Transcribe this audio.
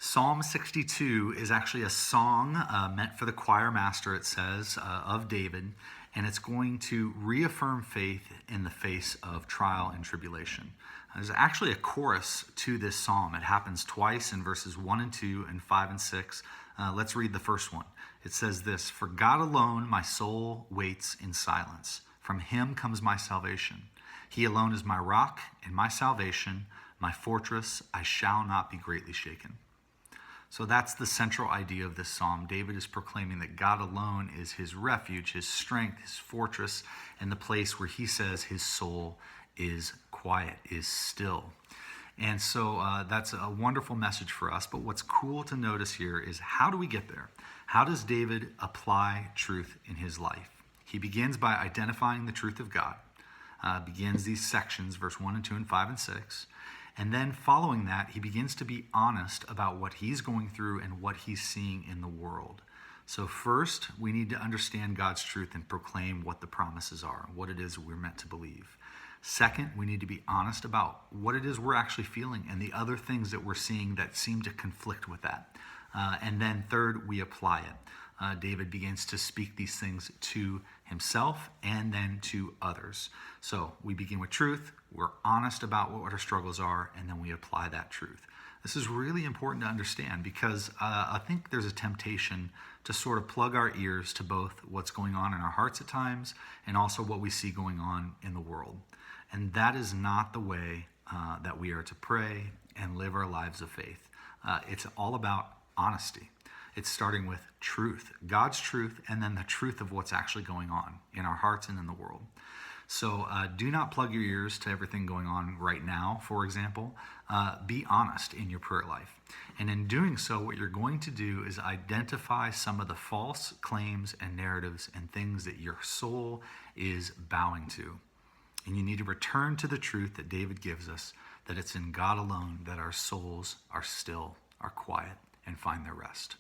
Psalm 62 is actually a song meant for the choir master, it says, of David, and it's going to reaffirm faith in the face of trial and tribulation. There's actually a chorus to this psalm. It happens twice in verses 1 and 2 and 5 and 6. Let's read the first one. It says this: "For God alone my soul waits in silence. From him comes my salvation. He alone is my rock and my salvation, my fortress. I shall not be greatly shaken." So that's the central idea of this psalm. David is proclaiming that God alone is his refuge, his strength, his fortress, and the place where he says his soul is quiet, is still. And so that's a wonderful message for us. But what's cool to notice here is, how do we get there? How does David apply truth in his life? He begins by identifying the truth of God. Begins these sections, verse 1 and 2 and 5 and 6. And then following that, he begins to be honest about what he's going through and what he's seeing in the world. So first, we need to understand God's truth and proclaim what the promises are, what it is we're meant to believe. Second, we need to be honest about what it is we're actually feeling and the other things that we're seeing that seem to conflict with that. And then third, we apply it. David begins to speak these things to himself and then to others. So we begin with truth, we're honest about what our struggles are, and then we apply that truth. This is really important to understand because I think there's a temptation to sort of plug our ears to both what's going on in our hearts at times and also what we see going on in the world. And that is not the way that we are to pray and live our lives of faith. It's all about honesty. It's starting with truth, God's truth, and then the truth of what's actually going on in our hearts and in the world. So do not plug your ears to everything going on right now, for example. Be honest in your prayer life. And in doing so, what you're going to do is identify some of the false claims and narratives and things that your soul is bowing to. And you need to return to the truth that David gives us, that it's in God alone that our souls are still, are quiet, and find their rest.